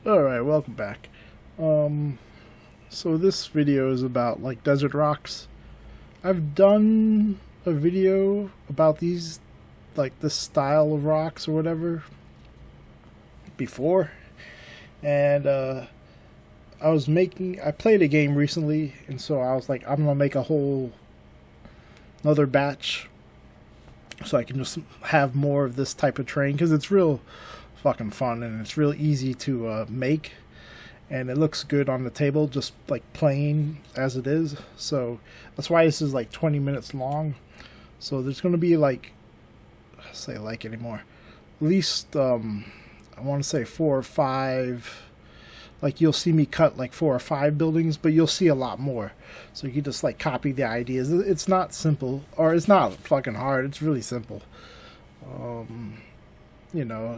Alright, welcome back. So this video is about like desert rocks. I've done a video about these, like this style of rocks or whatever, before. And I played a game recently, and so I was like, I'm gonna make a whole another batch so I can just have more of this type of terrain, because it's real fucking fun and it's real easy to make, and it looks good on the table just like plain as it is. So that's why this is like 20 minutes long. So there's going to be like, say like anymore, at least I want to say 4 or 5. Like you'll see me cut like 4 or 5 buildings, but you'll see a lot more. So you can just like copy the ideas. It's not simple, or it's not fucking hard. It's really simple.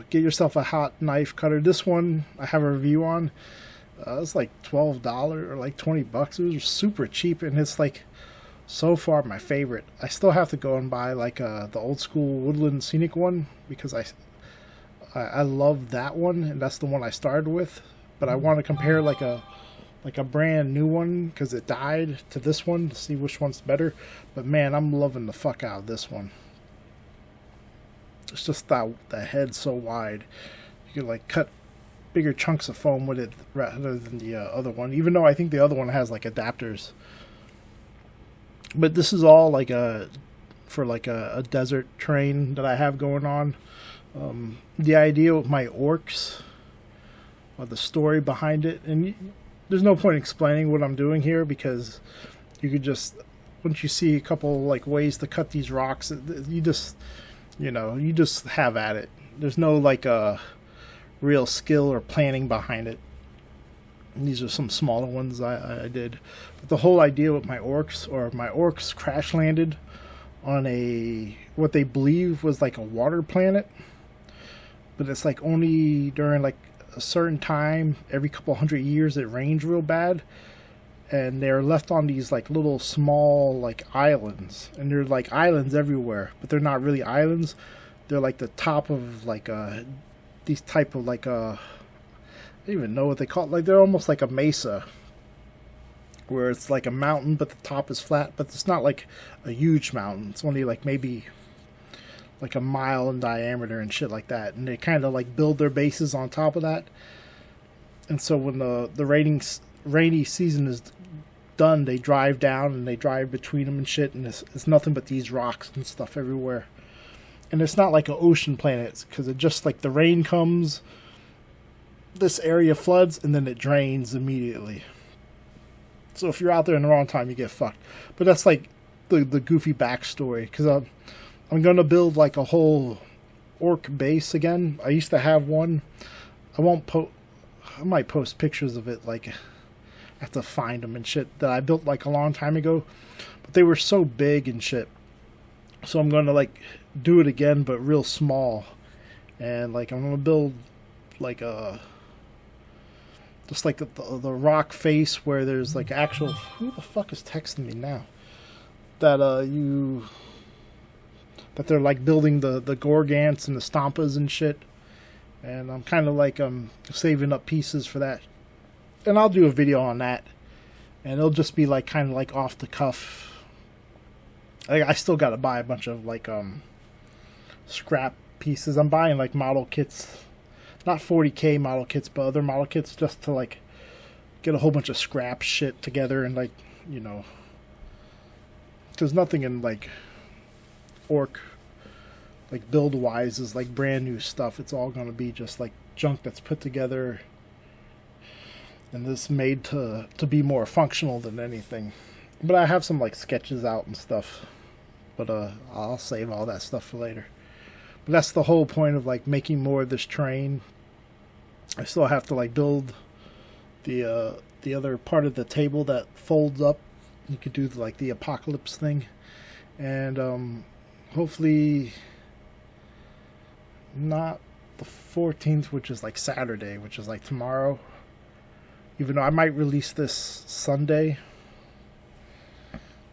Get yourself a hot knife cutter. This one I have a review on. It's like $12 or like $20. It was super cheap, and it's like so far my favorite. I still have to go and buy like the old school woodland scenic one, because I love that one, and that's the one I started with. But I want to compare like a brand new one, because it died, to this one to see which one's better. But man, I'm loving the fuck out of this one. It's just that the head's so wide, you can like cut bigger chunks of foam with it rather than the other one. Even though I think the other one has like adapters, but this is all like for like a desert terrain that I have going on. The idea with my orcs, or the story behind it, and there's no point explaining what I'm doing here, because you could just, once you see a couple like ways to cut these rocks, you just have at it. There's no like real skill or planning behind it. And these are some smaller ones I did. But the whole idea with my orcs crash landed on what they believe was like a water planet. But it's like only during like a certain time, every couple hundred years, it rains real bad. And they're left on these like little small like islands, and they're like islands everywhere, but they're not really islands. They're like the top of like these type of like I don't even know what they call it. Like they're almost like a mesa, where it's like a mountain but the top is flat, but it's not like a huge mountain. It's only like maybe like a mile in diameter and shit like that. And they kind of like build their bases on top of that. And so when the rainy season is done, they drive down and they drive between them and shit, and it's nothing but these rocks and stuff everywhere. And it's not like an ocean planet, because it just like the rain comes, this area floods, and then it drains immediately. So if you're out there in the wrong time, you get fucked. But that's like the goofy backstory, because I'm gonna build like a whole orc base again. I used to have one. I might post pictures of it, like I have to find them and shit, that I built like a long time ago, but they were so big and shit. So I'm gonna like do it again, but real small, and like I'm gonna build like just like the rock face where there's like actual. Who the fuck is texting me now? That that they're like building the Gorgants and the Stompas and shit, and I'm kind of like saving up pieces for that. And I'll do a video on that, and it'll just be like kind of like off the cuff. I still got to buy a bunch of like scrap pieces. I'm buying like model kits, not 40K model kits, but other model kits, just to like get a whole bunch of scrap shit together, and like, because nothing in like orc like build wise is like brand new stuff. It's all gonna be just like junk that's put together, and this made to be more functional than anything. But I have some like sketches out and stuff, but I'll save all that stuff for later. But that's the whole point of like making more of this terrain. I still have to like build the other part of the table that folds up. You could do like the apocalypse thing, and hopefully not the 14th, which is like Saturday, which is like tomorrow. Even though I might release this Sunday.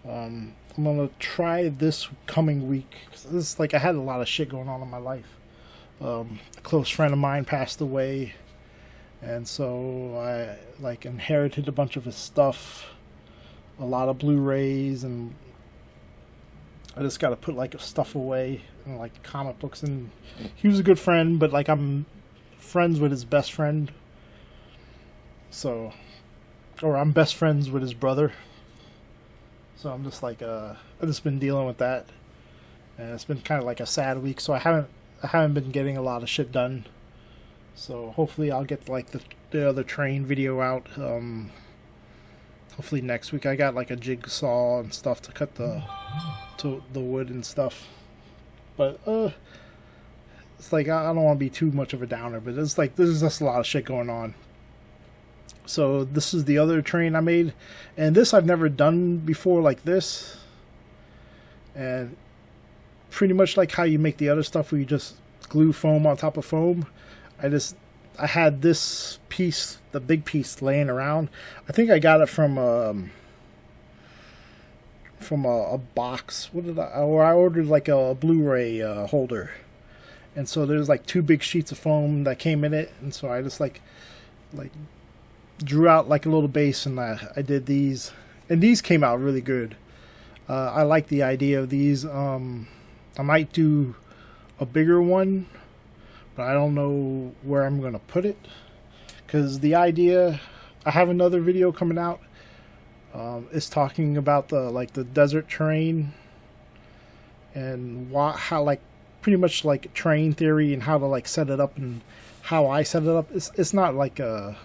I'm gonna try this coming week. This, like, I had a lot of shit going on in my life. A close friend of mine passed away, and so I like inherited a bunch of his stuff, a lot of Blu-rays, and I just got to put like stuff away and like comic books. And he was a good friend, but like I'm friends with his best friend, so, or I'm best friends with his brother. So I'm just like I've just been dealing with that, and it's been kind of like a sad week. So I haven't been getting a lot of shit done. So hopefully I'll get like the other train video out. Hopefully next week. I got like a jigsaw and stuff to cut the wood and stuff. But it's like I don't want to be too much of a downer, but it's like there's just a lot of shit going on. So this is the other train I made, and this I've never done before like this. And pretty much like how you make the other stuff where you just glue foam on top of foam. I had this piece, the big piece, laying around. I think I got it from a box. Or I ordered like a Blu-ray holder, and so there's like 2 big sheets of foam that came in it, and so I just like drew out like a little base, and I did these, and these came out really good. I like the idea of these. I might do a bigger one, but I don't know where I'm going to put it, because the idea, I have another video coming out. It's talking about the desert train, and how like pretty much like train theory and how to like set it up and how I set it up. It's not like a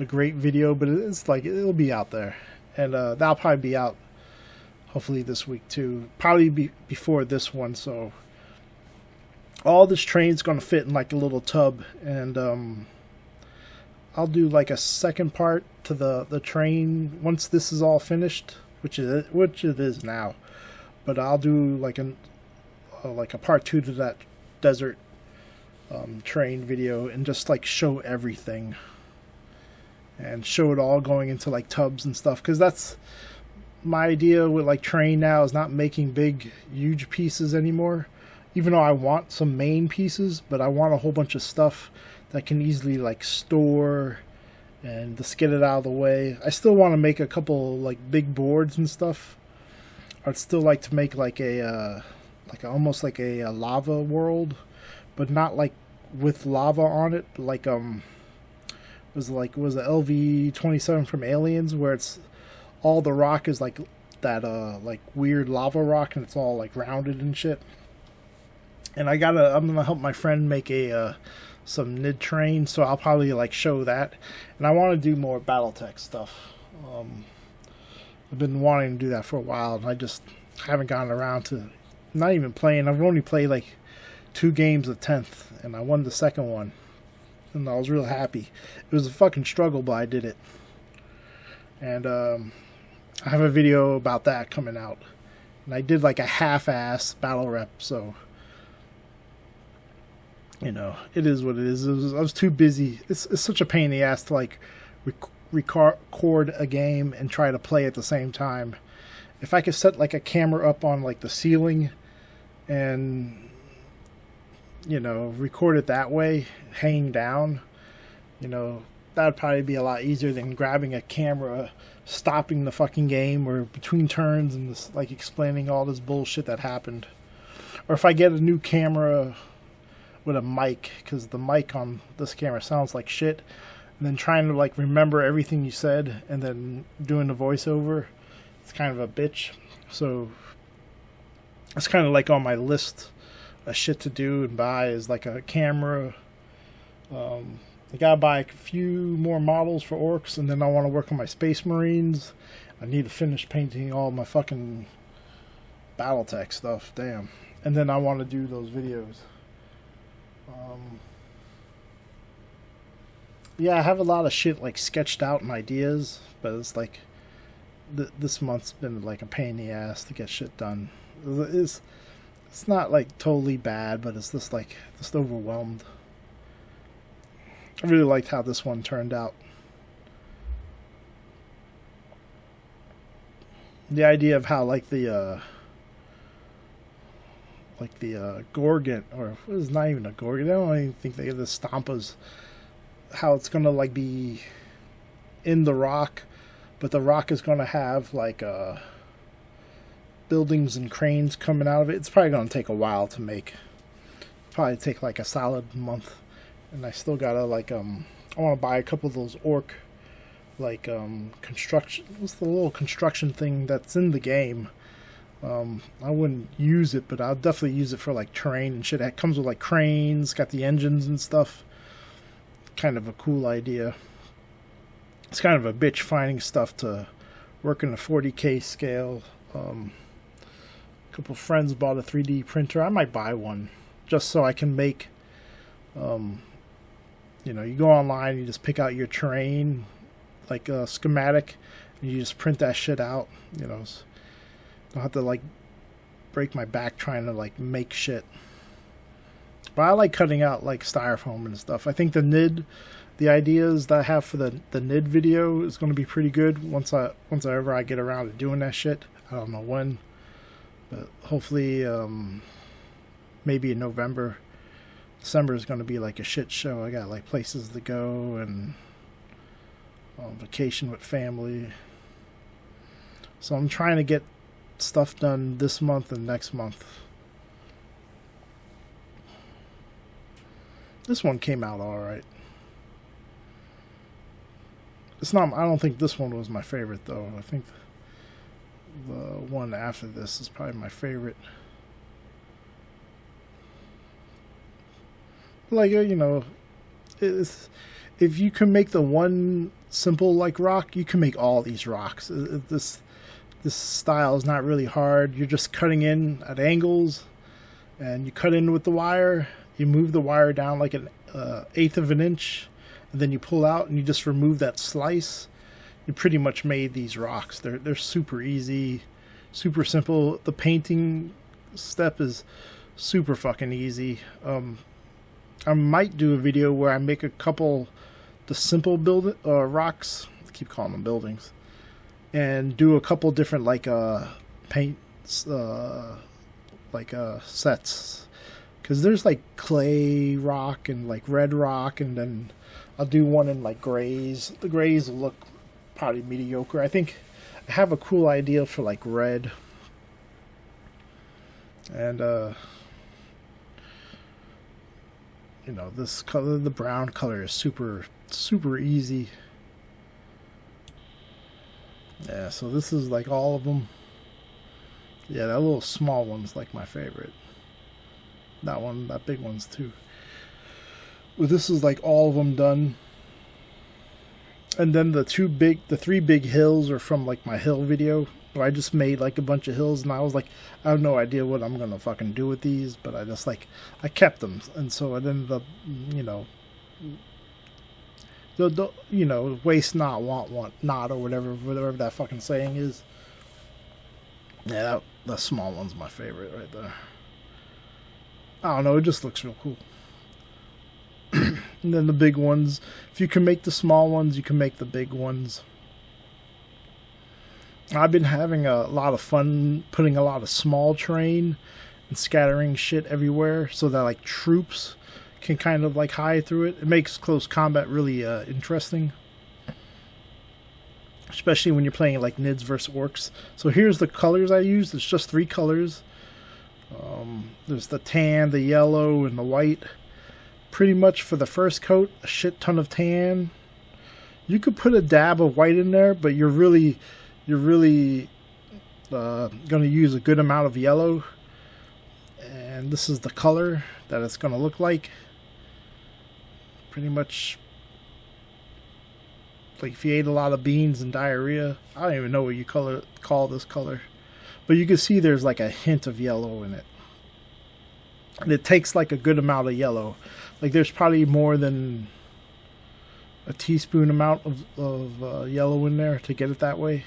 great video, but it's like it'll be out there, and that'll probably be out hopefully this week too, probably before this one. So all this train's gonna fit in like a little tub, and I'll do like a second part to the train once this is all finished, which it is now. But I'll do like a part 2 to that desert train video, and just like show everything, and show it all going into like tubs and stuff, because that's my idea with like train now, is not making big huge pieces anymore, even though I want some main pieces, but I want a whole bunch of stuff that can easily like store and just get it out of the way. I still want to make a couple like big boards and stuff. I'd still like to make like almost like a lava world, but not like with lava on it, like was a LV-27 from Aliens, where it's all the rock is like that like weird lava rock, and it's all like rounded and shit. And I'm gonna help my friend make some NID train, so I'll probably like show that. And I want to do more BattleTech stuff. I've been wanting to do that for a while, and I just haven't gotten around to not even playing. I've only played like 2 games of 10th, and I won the second one, and I was real happy. It was a fucking struggle, but I did it. And I have a video about that coming out, and I did like a half-ass battle rep, so you know, it is what it is. I was too busy. It's such a pain in the ass to like record a game and try to play at the same time. If I could set like a camera up on like the ceiling and, you know, record it that way, hanging down, you know, that'd probably be a lot easier than grabbing a camera, stopping the fucking game or between turns and just like explaining all this bullshit that happened. Or if I get a new camera with a mic, because the mic on this camera sounds like shit, and then trying to like remember everything you said and then doing the voiceover, it's kind of a bitch. So it's kind of like on my list of shit to do and buy is like a camera. I gotta buy a few more models for orcs, and then I want to work on my Space Marines. I need to finish painting all my fucking BattleTech stuff, damn. And then I want to do those videos. Yeah, I have a lot of shit like sketched out and ideas, but it's like this month's been like a pain in the ass to get shit done. It's not like totally bad, but it's just like just overwhelmed. I really liked how this one turned out. The idea of how like the Gorgon, or it was not even a Gorgon, I don't even think they have the Stampas, how it's gonna like be in the rock, but the rock is gonna have like buildings and cranes coming out of it. It's probably gonna take a while to make. Probably take like a solid month, and I still gotta like I want to buy a couple of those orc like construction. What's the little construction thing that's in the game? I wouldn't use it, but I'll definitely use it for like terrain and shit. It comes with like cranes, got the engines and stuff. Kind of a cool idea. It's kind of a bitch finding stuff to work in a 40K scale. A couple of friends bought a 3D printer. I might buy one just so I can make. You know, you go online, you just pick out your terrain, like a schematic, and you just print that shit out. You know, don't have to like break my back trying to like make shit. But I like cutting out like styrofoam and stuff. I think the ideas that I have for the NID video is going to be pretty good once I ever get around to doing that shit. I don't know when, but hopefully maybe in November. December is going to be like a shit show. I got like places to go and vacation with family. So I'm trying to get stuff done this month and next month. This one came out alright. It's not. I don't think this one was my favorite though. I think the one after this is probably my favorite. Like, you know, if you can make the one simple like rock, you can make all these rocks. This style is not really hard. You're just cutting in at angles, and you cut in with the wire. You move the wire down like an eighth of an inch, and then you pull out and you just remove that slice. You pretty much made these rocks. They're super easy, super simple. The painting step is super fucking easy. I might do a video where I make a couple the simple rocks. I keep calling them buildings, and do a couple different like paint sets, because there's like clay rock and like red rock, and then I'll do one in like grays. The grays will look probably mediocre. I think I have a cool idea for like red, and you know, this color, the brown color, is super easy. Yeah, so this is like all of them. Yeah, that little small one's like my favorite. That one, that big one's too. Well, this is like all of them done. And then the three big hills are from like my hill video, where I just made like a bunch of hills, and I was like, I have no idea what I'm gonna fucking do with these, but I just like, I kept them, and so it ended up, you know, you know, waste not, want not, or whatever that fucking saying is. Yeah, that small one's my favorite right there. I don't know, it just looks real cool. And then the big ones, if you can make the small ones, you can make the big ones. I've been having a lot of fun putting a lot of small terrain and scattering shit everywhere, so that like troops can kind of like hide through it. It makes close combat really interesting, especially when you're playing like NIDs versus orcs. So here's the colors I used. It's just 3 colors. There's the tan, the yellow, and the white. Pretty much for the first coat, a shit ton of tan. You could put a dab of white in there, but you're really going to use a good amount of yellow. And this is the color that it's going to look like. Pretty much like if you ate a lot of beans and diarrhea. I don't even know what you call this color, but you can see there's like a hint of yellow in it, and it takes like a good amount of yellow. Like there's probably more than a teaspoon amount of yellow in there to get it that way,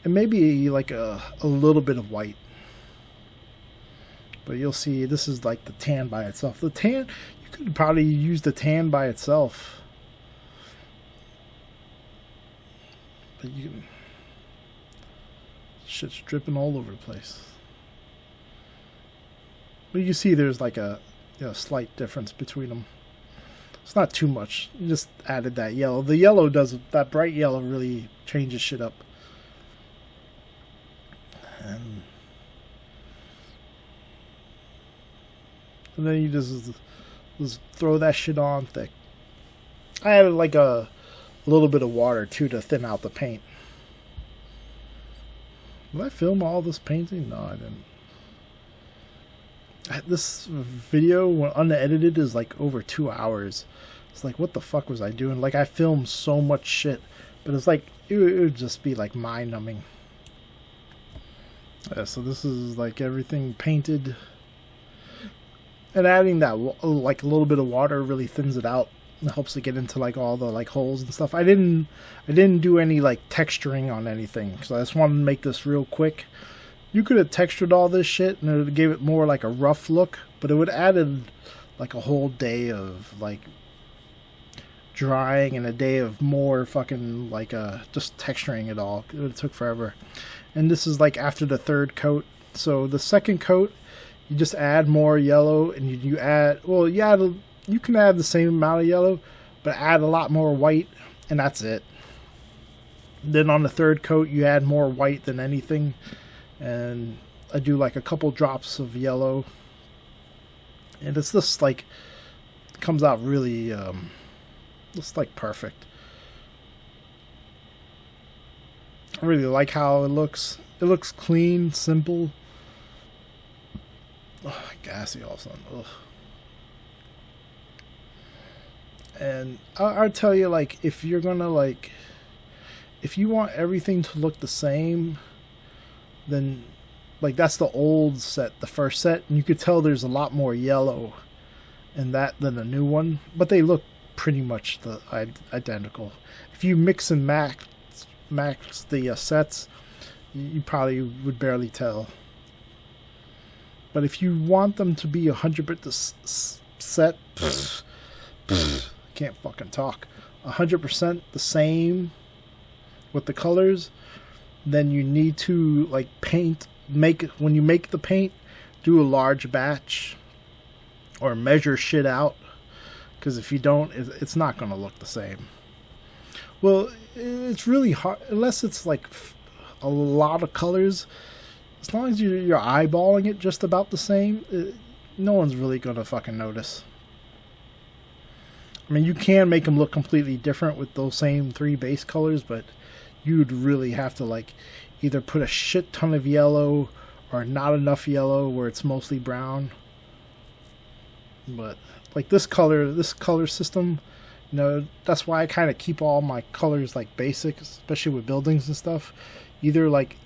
and maybe like a little bit of white. But you'll see this is like the tan by itself. The tan, you could probably use the tan by itself. But you can, shit's dripping all over the place. But you see there's like a slight difference between them. It's not too much. You just added that yellow. The yellow does, that bright yellow really changes shit up. And then you just throw that shit on thick. I added like a little bit of water too to thin out the paint. Did I film all this painting? No, I didn't. This video, when unedited, is like over 2 hours. It's like, what the fuck was I doing? Like, I filmed so much shit, but it's like, it would just be like mind-numbing. So this is like everything painted. And adding that, like, a little bit of water really thins it out. It helps it get into like all the like holes and stuff. I didn't do any like texturing on anything, so I just wanted to make this real quick. You could have textured all this shit and it would give it more like a rough look, but it would added like a whole day of like drying and a day of more fucking like just texturing it all. It took forever. And this is like after the third coat. So the second coat, you just add more yellow, and you add, well, you can add the same amount of yellow, but add a lot more white, and that's it. Then on the third coat, you add more white than anything, and I do like a couple drops of yellow, and it's just like, comes out really, just like perfect. I really like how it looks. It looks clean, simple. Ugh, gassy all of a sudden. Ugh. And I'll tell you, like, if you're gonna, like, if you want everything to look the same, then, like, that's the old set, the first set, and you could tell there's a lot more yellow in that than the new one, but they look pretty much identical. If you mix and match the sets, you probably would barely tell. But if you want them to be 100% set, can't fucking talk, 100% the same with the colors, then you need to like when you make the paint, do a large batch or measure shit out, because if you don't, it's not going to look the same. Well, it's really hard unless it's like a lot of colors. As long as you're eyeballing it just about the same, no one's really going to fucking notice. I mean, you can make them look completely different with those same 3 base colors, but you'd really have to like either put a shit ton of yellow or not enough yellow where it's mostly brown. But like this color system, you know, that's why I kind of keep all my colors like basic, especially with buildings and stuff. Either like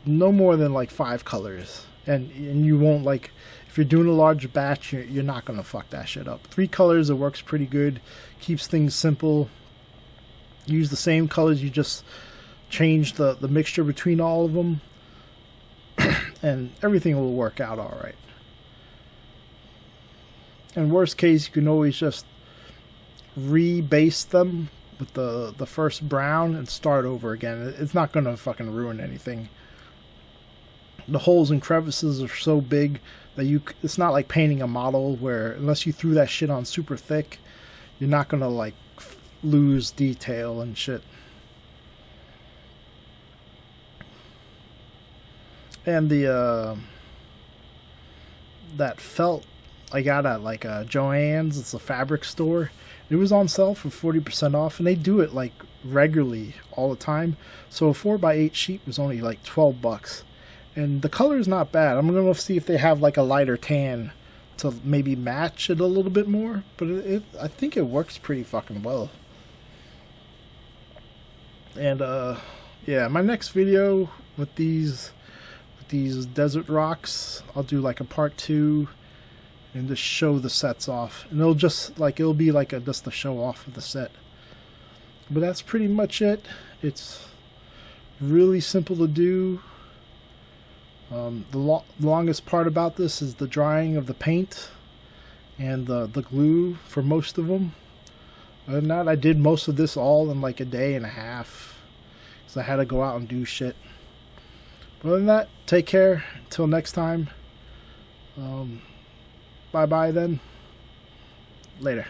no more than like 5 colors, and you won't, like, if you're doing a large batch, you're not gonna fuck that shit up. 3 colors, it works pretty good, keeps things simple. Use the same colors, you just change the mixture between all of them, and everything will work out all right. In worst case, you can always just rebase them with the first brown and start over again. It's not gonna fucking ruin anything. The holes and crevices are so big that it's not like painting a model where unless you threw that shit on super thick, you're not gonna like lose detail and shit. And the that felt I got at like Joann's, it's a fabric store. It was on sale for 40% off, and they do it like regularly all the time. So a 4x8 sheet was only like $12. And the color is not bad. I'm going to see if they have like a lighter tan to maybe match it a little bit more. But I think it works pretty fucking well. And yeah, my next video with these desert rocks, I'll do like a part 2 and just show the sets off. And it'll be like just a show off of the set. But that's pretty much it. It's really simple to do. The longest part about this is the drying of the paint and the glue for most of them. Other than that, I did most of this all in like a day and a half, because I had to go out and do shit. But other than that, take care. Until next time. Bye bye then. Later.